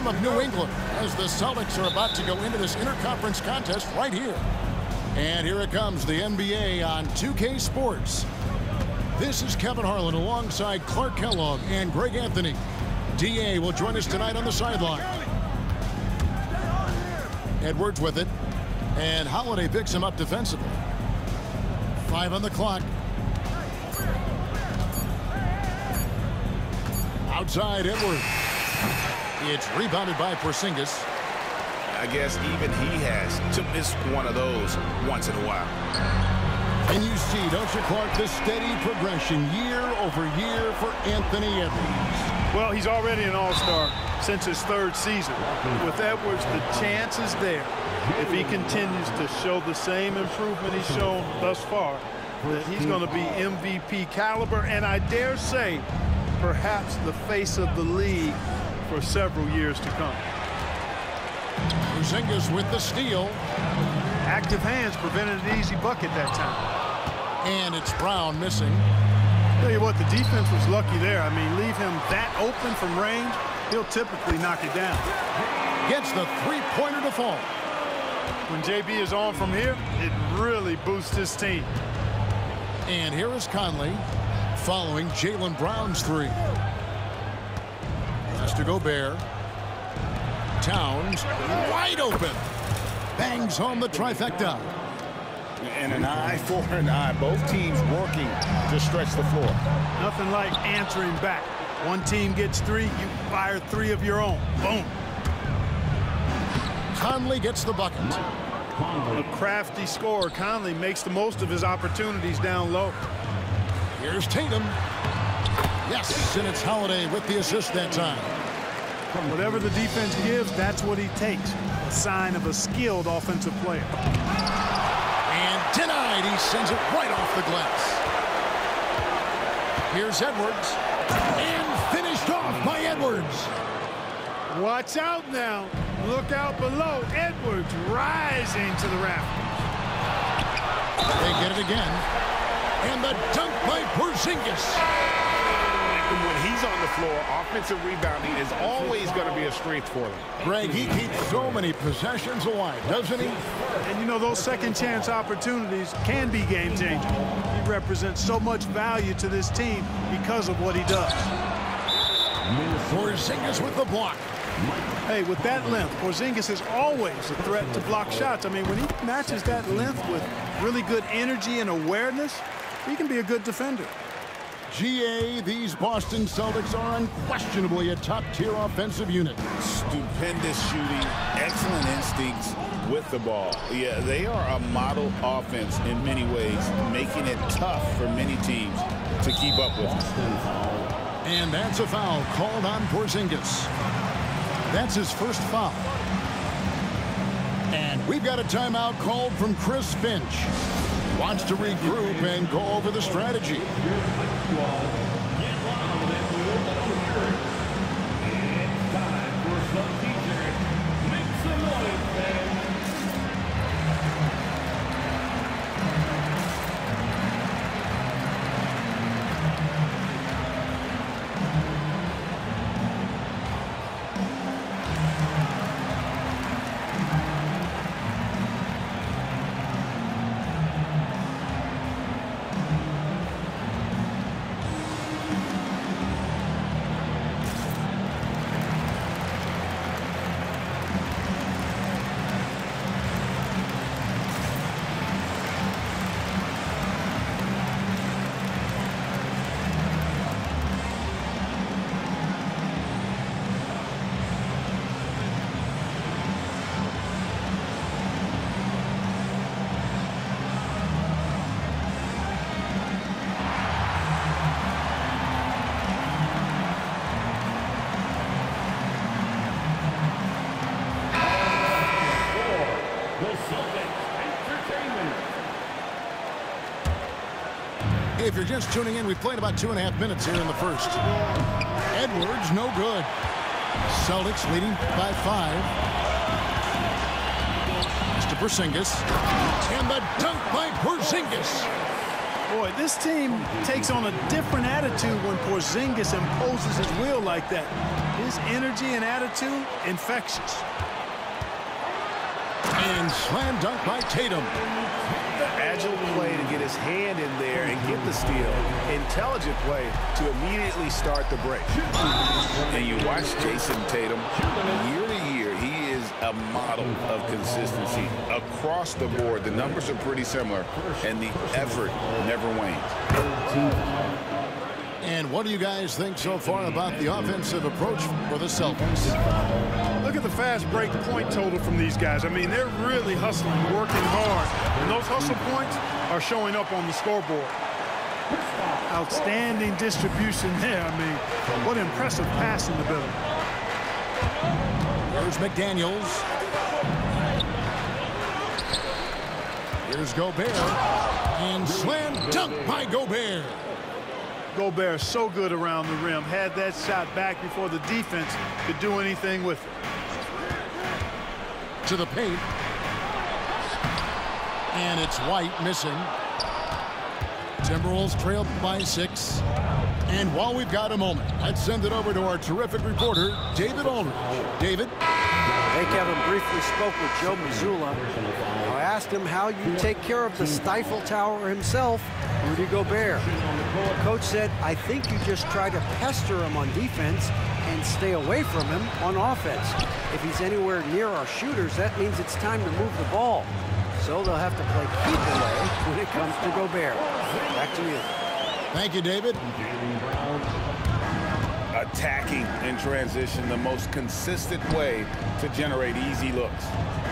of New England as the Celtics are about to go into this interconference contest right here. And here it comes, the NBA on 2K Sports. This is Kevin Harlan alongside Clark Kellogg and Greg Anthony. DA will join us tonight on the sideline. Edwards with it. And Holiday picks him up defensively. 5 on the clock. Outside Edwards. It's rebounded by Porzingis. I guess even he has to miss one of those once in a while. And you see, don't you, Clark, the steady progression year over year for Anthony Edwards. Well, he's already an all-star since his 3rd season. With Edwards, the chance is there, if he continues to show the same improvement he's shown thus far, that he's going to be MVP caliber, and I dare say, perhaps the face of the league for several years to come. Porzingis with the steal. Active hands prevented an easy bucket that time. And it's Brown missing. Tell you what, the defense was lucky there. I mean, leave him that open from range, he'll typically knock it down. Gets the three-pointer to fall. When JB is on from here, it really boosts his team. And here is Conley following Jaylen Brown's 3. Pass to Gobert. Towns wide open. Bangs home the trifecta. And an eye for an eye. Both teams working to stretch the floor. Nothing like answering back. One team gets 3, you fire 3 of your own. Boom. Conley gets the bucket. A crafty scorer. Conley makes the most of his opportunities down low. Here's Tatum. Yes, and it's Holiday with the assist that time. Whatever the defense gives, that's what he takes. A sign of a skilled offensive player. And denied. He sends it right off the glass. Here's Edwards. And finished off by Edwards. Watch out now. Look out below. Edwards rising to the rafters. They get it again. And the dunk by Porzingis. When he's on the floor, offensive rebounding is always going to be a strength for them. Greg, he keeps so many possessions alive, doesn't he? And you know, those second chance opportunities can be game-changing. He represents so much value to this team because of what he does. Porzingis with the block. Hey, with that length, Porzingis is always a threat to block shots. I mean, when he matches that length with really good energy and awareness, he can be a good defender. GA, these Boston Celtics are unquestionably a top-tier offensive unit. Stupendous shooting, excellent instincts with the ball. Yeah, they are a model offense in many ways, making it tough for many teams to keep up with them. And that's a foul called on Porzingis. That's his first foul. And we've got a timeout called from Chris Finch. Wants to regroup and go over the strategy. If you're just tuning in, we've played about 2.5 minutes here in the first. Edwards, no good. Celtics leading by 5. It's to Porzingis. And the dunk by Porzingis. Boy, this team takes on a different attitude when Porzingis imposes his will like that. His energy and attitude, infectious. And slam dunk by Tatum. Agile play to get his hand in there and get the steal. Intelligent play to immediately start the break. And you watch Jason Tatum, year to year, he is a model of consistency. Across the board, the numbers are pretty similar, and the effort never wanes. And what do you guys think so far about the offensive approach for the Celtics? Look at the fast break point total from these guys. I mean, they're really hustling, working hard. And those hustle points are showing up on the scoreboard. Outstanding distribution there. I mean, what impressive passing ability. Here's McDaniels. Here's Gobert. And slam dunk by Gobert. Gobert so good around the rim. Had that shot back before the defense could do anything with it. To the paint. And it's White missing. Timberwolves trailed by 6. And while we've got a moment, let's send it over to our terrific reporter, David Aldridge. David? Hey, Kevin, briefly spoke with Joe Mazzulla. I asked him how you take care of the Stifle Tower himself, Rudy Gobert. Coach said, I think you just try to pester him on defense and stay away from him on offense. If he's anywhere near our shooters, that means it's time to move the ball. So they'll have to play keep away when it comes to Gobert. Back to you. Thank you, David. Attacking in transition, the most consistent way to generate easy looks.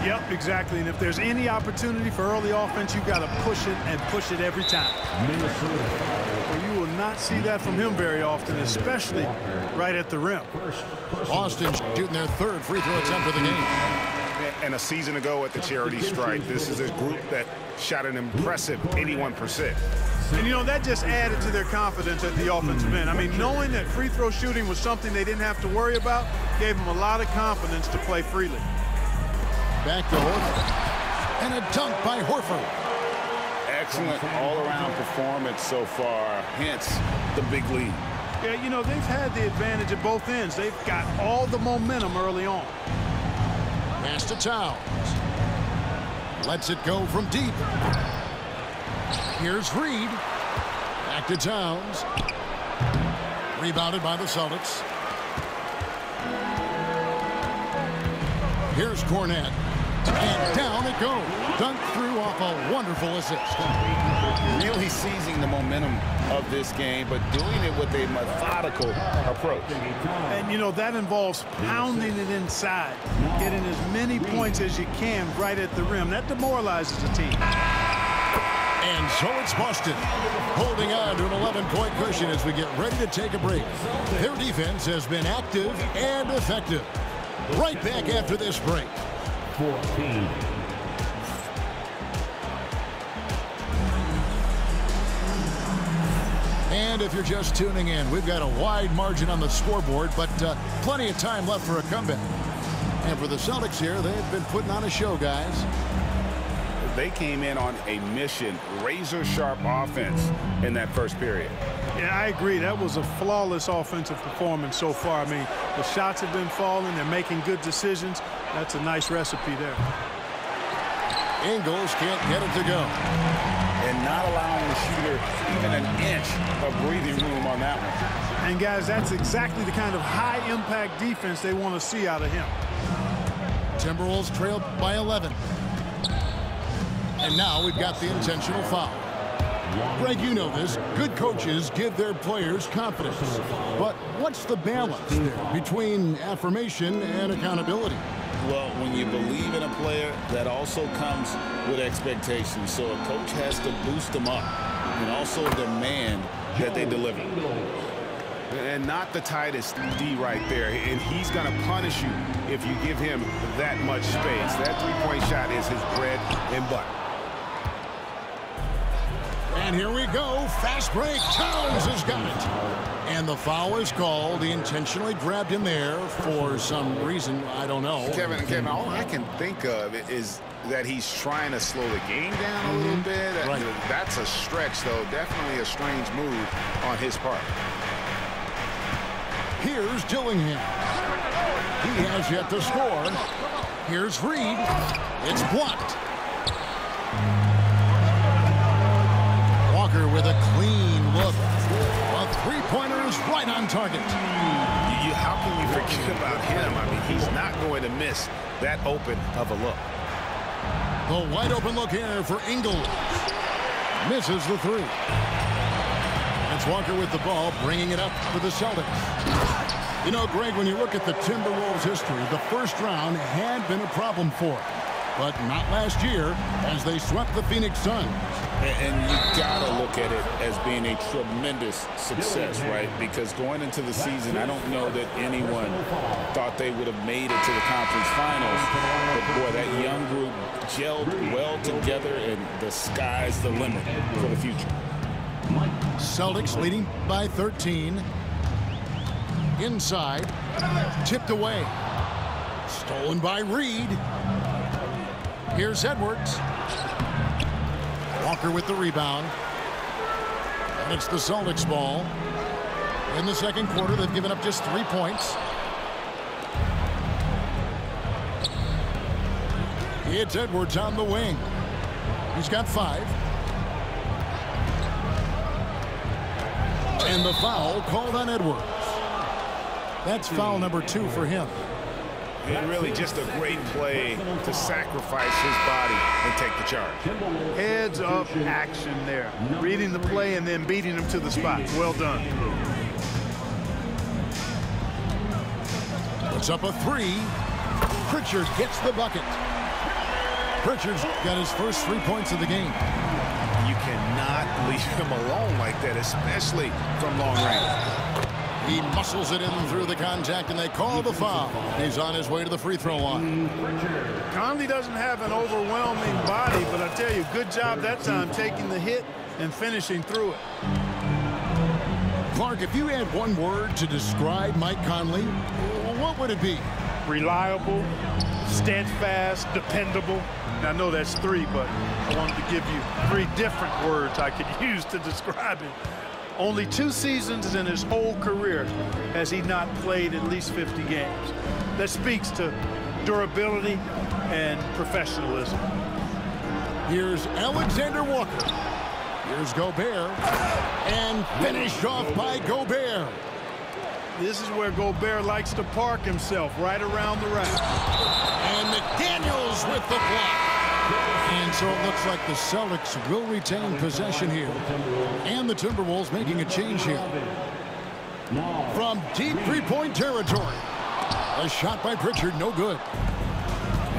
Yep, exactly. And if there's any opportunity for early offense, you've got to push it and push it every time. Well, you will not see that from him very often, especially right at the rim. Boston shooting their third free throw attempt of the game. And a season ago at the charity stripe, this is a group that shot an impressive 81%. And, you know, that just added to their confidence at the offensive end. I mean, knowing that free throw shooting was something they didn't have to worry about gave them a lot of confidence to play freely. Back to Horford. And a dunk by Horford. Excellent all-around performance so far, hence the big lead. Yeah, you know, they've had the advantage at both ends. They've got all the momentum early on. Pass to Towns. Lets it go from deep. Here's Reed. Back to Towns. Rebounded by the Celtics. Here's Cornette. And down it goes. Dunk through off a wonderful assist. Really seizing the momentum of this game, but doing it with a methodical approach. And, you know, that involves pounding it inside, getting as many points as you can right at the rim. That demoralizes the team. And so it's Boston, holding on to an 11-point cushion as we get ready to take a break. Their defense has been active and effective. Right back after this break. 14. And if you're just tuning in, we've got a wide margin on the scoreboard, but plenty of time left for a comeback. And for the Celtics here, they've been putting on a show, guys. They came in on a mission, razor-sharp offense in that first period. Yeah, I agree. That was a flawless offensive performance so far. I mean, the shots have been falling. They're making good decisions. That's a nice recipe there. Ingles can't get it to go. And not allowing the shooter even an inch of breathing room on that one. And, guys, that's exactly the kind of high-impact defense they want to see out of him. Timberwolves trailed by 11. And now we've got the intentional foul. Greg, you know this. Good coaches give their players confidence. But what's the balance there between affirmation and accountability? Well, when you believe in a player, that also comes with expectations. So a coach has to boost them up and also demand that they deliver. And not the tightest D right there. And he's going to punish you if you give him that much space. That three-point shot is his bread and butter. And And here we go. Fast break. Towns has got it. And the foul is called. He intentionally grabbed him there for some reason. I don't know. Kevin, all I can think of is that he's trying to slow the game down a little bit. Right. That's a stretch, though. Definitely a strange move on his part. Here's Dillingham. He has yet to score. Here's Reed. It's blocked. Walker with a clean look. A three-pointer is right on target. How can you forget about him? I mean, he's not going to miss that open of a look. The wide open look here for Ingles. Misses the three. It's Walker with the ball, bringing it up for the Celtics. You know, Greg, when you look at the Timberwolves' history, the first round had been a problem for them. But not last year, as they swept the Phoenix Suns. And you got to look at it as being a tremendous success, right? Because going into the season, I don't know that anyone thought they would have made it to the conference finals. But, boy, that young group gelled well together, and the sky's the limit for the future. Celtics leading by 13. Inside. Tipped away. Stolen by Reed. Here's Edwards. Walker with the rebound. And it's the Celtics ball. In the second quarter, they've given up just 3 points. It's Edwards on the wing. He's got 5. And the foul called on Edwards. That's foul number 2 for him. And really just a great play to sacrifice his body and take the charge. Heads up action there. Reading the play and then beating him to the spot. Well done. Puts up a 3. Pritchard gets the bucket. Pritchard's got his first 3 points of the game. You cannot leave him alone like that, especially from long range. He muscles it in through the contact, and they call the foul. He's on his way to the free throw line. Conley doesn't have an overwhelming body, but I tell you, good job that time taking the hit and finishing through it. Clark, if you had one word to describe Mike Conley, what would it be? Reliable, steadfast, dependable. Now, I know that's 3, but I wanted to give you 3 different words I could use to describe him. Only 2 seasons in his whole career has he not played at least 50 games. That speaks to durability and professionalism. Here's Alexander Walker. Here's Gobert. And finished off by Gobert. This is where Gobert likes to park himself, right around the rack. And McDaniels with the block. And so it looks like the Celtics will retain possession here. And the Timberwolves making a change here. From deep three-point territory. A shot by Pritchard, no good.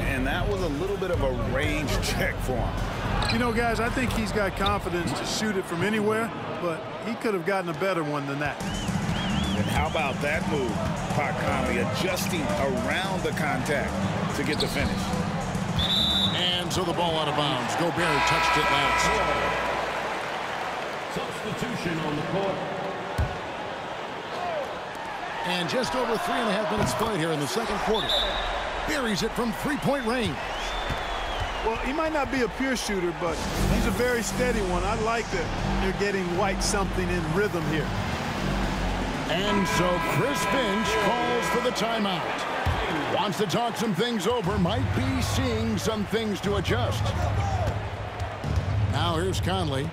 And that was a little bit of a range check for him. You know, guys, I think he's got confidence to shoot it from anywhere, but he could have gotten a better one than that. And how about that move? Conley adjusting around the contact to get the finish. And so the ball out of bounds. Gobert touched it last. Substitution on the court. And just over 3.5 minutes played here in the second quarter. Buries it from three-point range. Well, he might not be a pure shooter, but he's a very steady one. I like that they're getting White something in rhythm here. And so Chris Finch calls for the timeout. Wants to talk some things over. Might be seeing some things to adjust. Now here's Conley.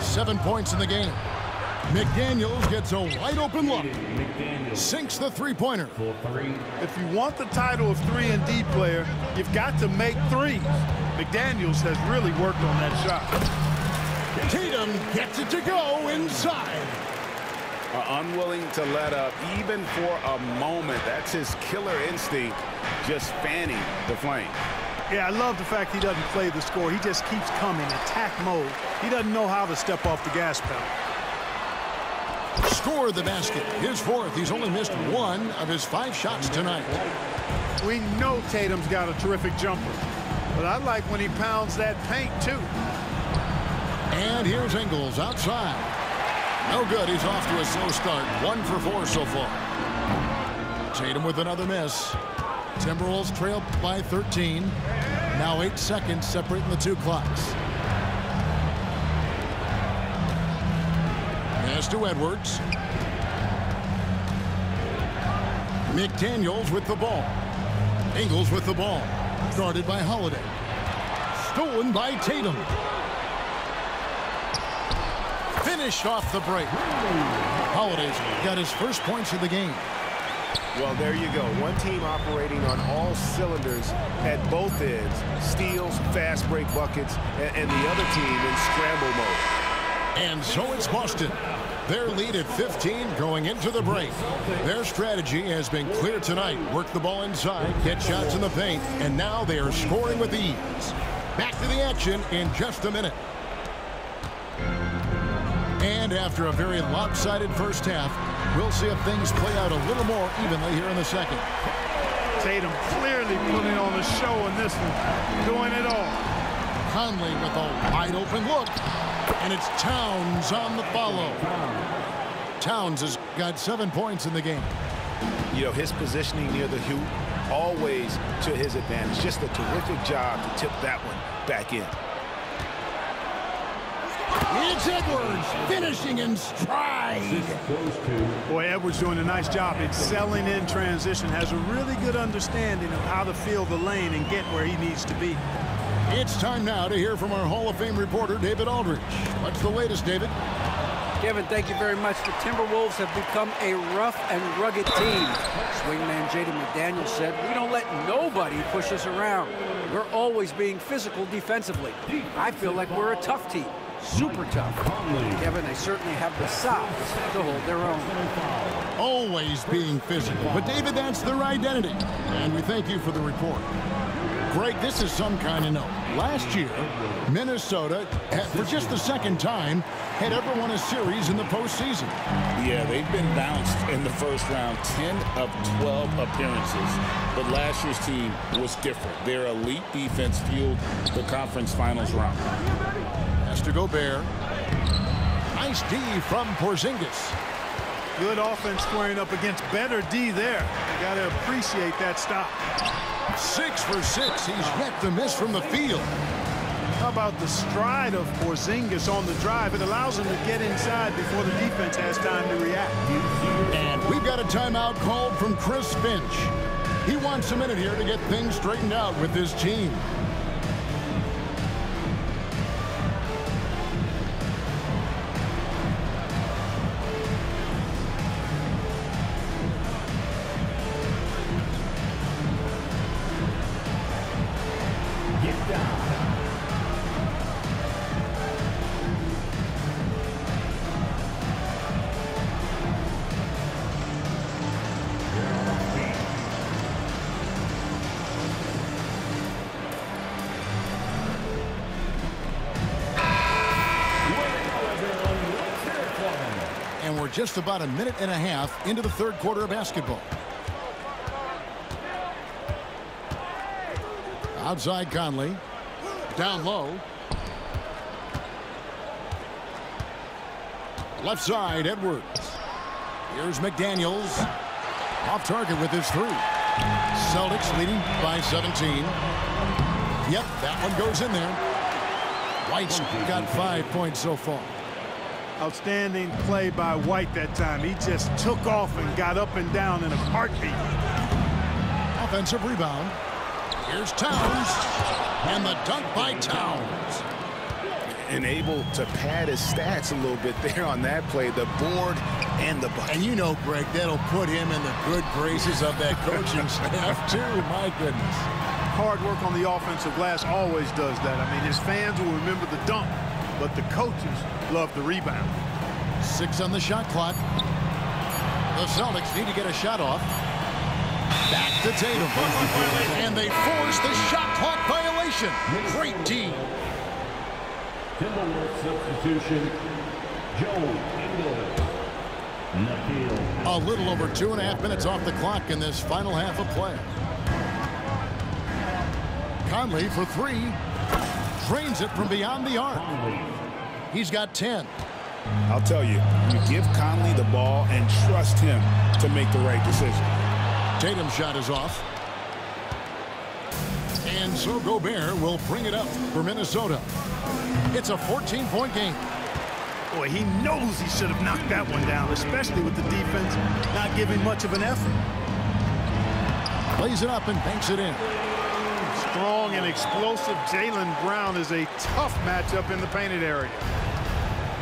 7 points in the game. McDaniels gets a wide open look. Sinks the three-pointer. If you want the title of 3-and-D player, you've got to make threes. McDaniels has really worked on that shot. Tatum gets it to go inside. Unwilling to let up even for a moment. That's his killer instinct, just fanning the flame. Yeah, I love the fact he doesn't play the score. He just keeps coming, attack mode. He doesn't know how to step off the gas pedal. Scored the basket. His 4th. He's only missed 1 of his 5 shots tonight. We know Tatum's got a terrific jumper, but I like when he pounds that paint too. And here's Ingles outside. No good. He's off to a slow start. 1 for 4 so far. Tatum with another miss. Timberwolves trail by 13. Now 8 seconds separating the two clocks. Pass to Edwards. McDaniels with the ball. Ingles with the ball. Guarded by Holiday. Stolen by Tatum. Finished off the break. Holiday's got his first points of the game. Well, there you go. One team operating on all cylinders at both ends. Steals, fast break buckets, and the other team in scramble mode. And so it's Boston. Their lead at 15 going into the break. Their strategy has been clear tonight. Work the ball inside, get shots in the paint, and now they are scoring with ease. Back to the action in just a minute. And after a very lopsided first half, we'll see if things play out a little more evenly here in the second. Tatum clearly putting on a show in this one, doing it all. Conley with a wide open look, and it's Towns on the follow. Towns has got 7 points in the game. You know, his positioning near the hoop, always to his advantage. Just a terrific job to tip that one back in. It's Edwards finishing in stride. Boy, Edwards doing a nice job excelling in transition. Has a really good understanding of how to feel the lane and get where he needs to be. It's time now to hear from our Hall of Fame reporter, David Aldridge. What's the latest, David? Kevin, thank you very much. The Timberwolves have become a rough and rugged team. Swingman Jaden McDaniels said, "We don't let nobody push us around. We're always being physical defensively. I feel like we're a tough team. Super tough." Kevin, they certainly have the size to hold their own. Always being physical. But, David, that's their identity. And we thank you for the report. Greg, this is some kind of note. Last year, Minnesota, for just the second time, had ever won a series in the postseason. Yeah, they've been bounced in the first round, 10 of 12 appearances. But last year's team was different. Their elite defense fueled the conference finals round. Has to Gobert. Nice D from Porzingis. Good offense squaring up against better D there. You got to appreciate that stop. 6 for 6. He's yet to miss from the field. How about the stride of Porzingis on the drive? It allows him to get inside before the defense has time to react. And we've got a timeout called from Chris Finch. He wants a minute here to get things straightened out with his team. And we're just about a minute and a half into the third quarter of basketball. Outside Conley. Down low. Left side, Edwards. Here's McDaniels. Off target with his 3. Celtics leading by 17. Yep, that one goes in there. White's got 5 points so far. Outstanding play by White that time. He just took off and got up and down in a heartbeat. Offensive rebound. Here's Towns. And the dunk by Towns. And able to pad his stats a little bit there on that play. The board and the bucket. And you know, Greg, that'll put him in the good graces of that coaching staff, too. My goodness. Hard work on the offensive glass always does that. I mean, his fans will remember the dunk, but the coaches love the rebound. 6 on the shot clock. The Celtics need to get a shot off. Back to Tatum. And they force the shot clock violation. Great D. Timberwolves substitution, Joe Ingles. A little over 2.5 minutes off the clock in this final half of play. Conley for 3. Drains it from beyond the arc. He's got 10. I'll tell you, you give Conley the ball and trust him to make the right decision. Tatum's shot is off. And so Gobert will bring it up for Minnesota. It's a 14-point game. Boy, he knows he should have knocked that one down, especially with the defense not giving much of an effort. Plays it up and banks it in. Strong and explosive Jaylen Brown is a tough matchup in the painted area.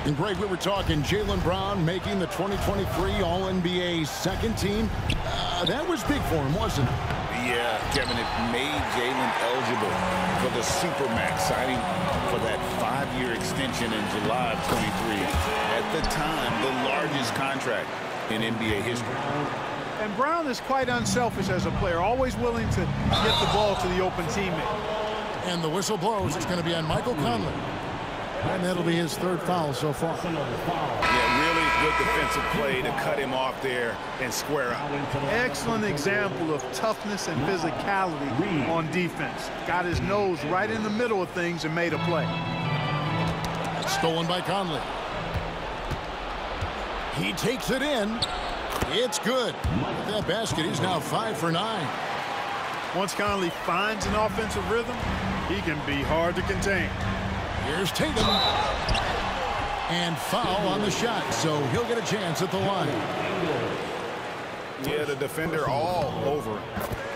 And Greg, we were talking Jaylen Brown making the 2023 All-NBA second team. That was big for him, wasn't it? Yeah, Kevin, it made Jaylen eligible for the Supermax, signing for that 5-year extension in July of 23. At the time, the largest contract in NBA history. And Brown is quite unselfish as a player, always willing to get the ball to the open teammate. And the whistle blows. It's going to be on Michael Conley. And that'll be his third foul so far. Yeah, really good defensive play to cut him off there and square up. Excellent example of toughness and physicality on defense. Got his nose right in the middle of things and made a play. Stolen by Conley. He takes it in. It's good. With that basket, he's now 5 for 9. Once Conley finds an offensive rhythm, he can be hard to contain. Here's Tatum. And foul on the shot, so he'll get a chance at the line. Yeah, the defender all over him.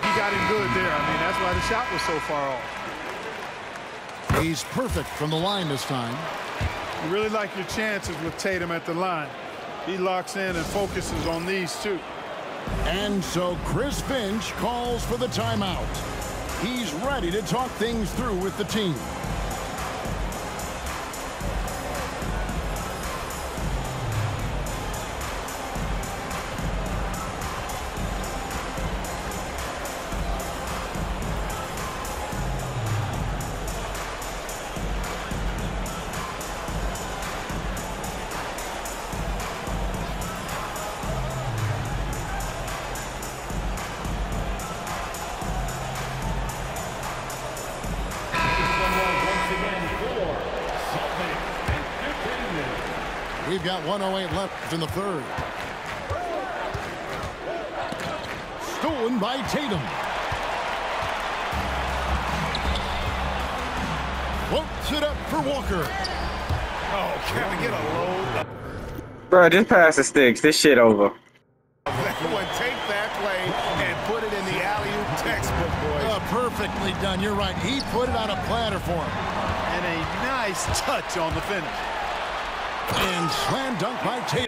He got him good there. I mean, that's why the shot was so far off. He's perfect from the line this time. You really like your chances with Tatum at the line. He locks in and focuses on these two. And so Chris Finch calls for the timeout. He's ready to talk things through with the team. We've got 1:08 left in the third. Stolen by Tatum. Floats it up for Walker. Oh, can we get a load? Bro, just pass the sticks. This shit over. Take that play and put it in the alley-oop textbook, boys. Perfectly done. You're right. He put it on a platter for him. And a nice touch on the finish. And slam dunk by Tatum.